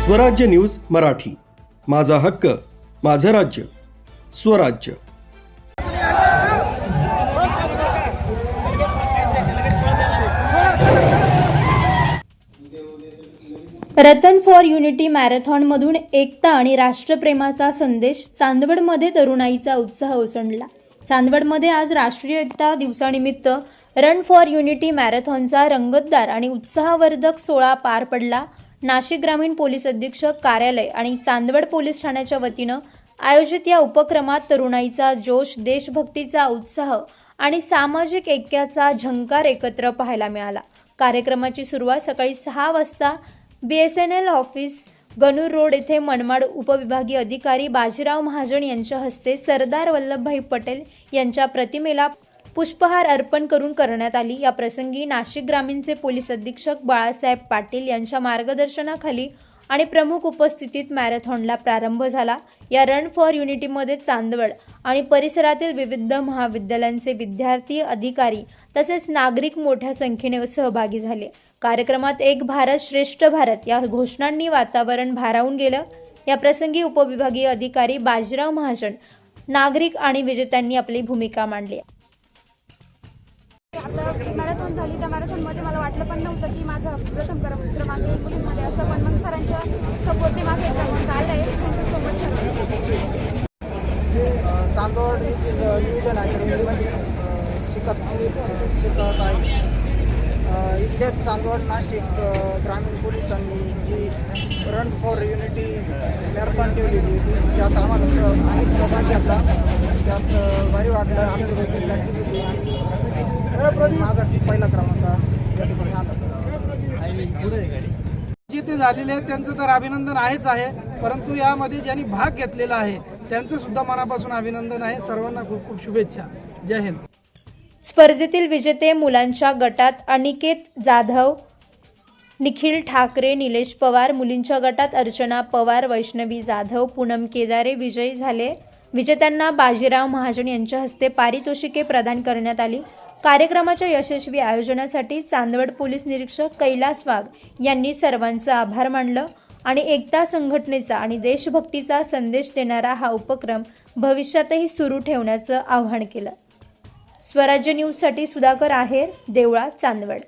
स्वराज्य न्यूज मराठी, माझा हक्क माझं राज्य स्वराज्य। रतन फॉर युनिटी मॅरेथॉनमधून एकता आणि राष्ट्रप्रेमाचा संदेश। चांदवडमध्ये तरुणाईचा उत्साह ओसंडला। चांदवडमध्ये आज राष्ट्रीय एकता दिवसानिमित्त रन फॉर युनिटी मॅरेथॉनचा रंगतदार आणि उत्साहवर्धक सोहळा पार पडला। नाशिक ग्रामीण पोलीस अधीक्षक कार्यालय आणि चांदवड पोलीस ठाण्याच्या वतीनं आयोजित या उपक्रमात तरुणाईचा जोश, देशभक्तीचा उत्साह आणि सामाजिक ऐक्याचा झंकार एकत्र पाहायला मिळाला। कार्यक्रमाची सुरुवात सकाळी 6 वाजता BSNL ऑफिस गणूर रोड येथे मनमाड उपविभागीय अधिकारी बाजीराव महाजन यांच्या हस्ते सरदार वल्लभभाई पटेल यांच्या प्रतिमेला पुष्पहार अर्पण करून करण्यात आली। या प्रसंगी नाशिक ग्रामीणचे पोलीस अधीक्षक बाळासाहेब पाटील यांच्या मार्गदर्शनाखाली आणि प्रमुख उपस्थितीत मॅरेथॉनला प्रारंभ झाला। या रन फॉर युनिटीमध्ये चांदवड आणि परिसरातील विविध महाविद्यालयांचे विद्यार्थी, अधिकारी तसेच नागरिक मोठ्या संख्येने सहभागी झाले। कार्यक्रमात एक भारत श्रेष्ठ भारत या घोषणांनी वातावरण भारावून गेलं। या प्रसंगी उपविभागीय अधिकारी बाजीराव महाजन, नागरिक आणि विजेत्यांनी आपली भूमिका मांडली। मॅरेथॉन झाली, त्या मॅरेथॉनमध्ये मला वाटलं पण नव्हतं की माझा प्रथम क्रमांक येईल मुलींमध्ये असं, पण मग सरांच्या सपोर्टने माझा क्रमांक आला आहे। Thank you so much sir. Chandwad येथील नियोजन अकॅडमीमध्ये शिकत आहे। इथल्याच चांदवड नाशिक ग्रामीण पोलिसांनी जी रन फॉर युनिटी मॅरेथॉन ठेवलेली होती, त्यात आम्ही सहभाग घेतला। त्यात भारी वाटलं। आमच्या देखील प्रॅक्टिस होती आणि माझा पहिला क्रमांक या ठिकाणी आला। जे ते झालेले आहेत त्यांचं तर अभिनंदन आहेच आहे, परंतु यामध्ये ज्यांनी भाग घेतलेला आहे त्यांचं सुद्धा मनापासून अभिनंदन आहे। सर्वांना खूप खूप शुभेच्छा। जय हिंद। स्पर्धेतील विजेते मुलांच्या गटात अनिकेत जाधव, निखिल ठाकरे, निलेश पवार, मुलींच्या गटात अर्चना पवार, वैष्णवी जाधव, पूनम केदारे विजयी झाले। विजेत्यांना बाजीराव महाजन यांच्या हस्ते पारितोषिके प्रदान करण्यात आली। कार्यक्रमाच्या यशस्वी आयोजनासाठी चांदवड पोलीस निरीक्षक कैलास वाघ यांनी सर्वांचं आभार मानलं आणि एकता संघटनेचा आणि देशभक्तीचा संदेश देणारा हा उपक्रम भविष्यातही सुरू ठेवण्याचं आवाहन केलं। स्वराज्य न्यूजसाठी सुधाकर आहेर, देवळा, चांदवड।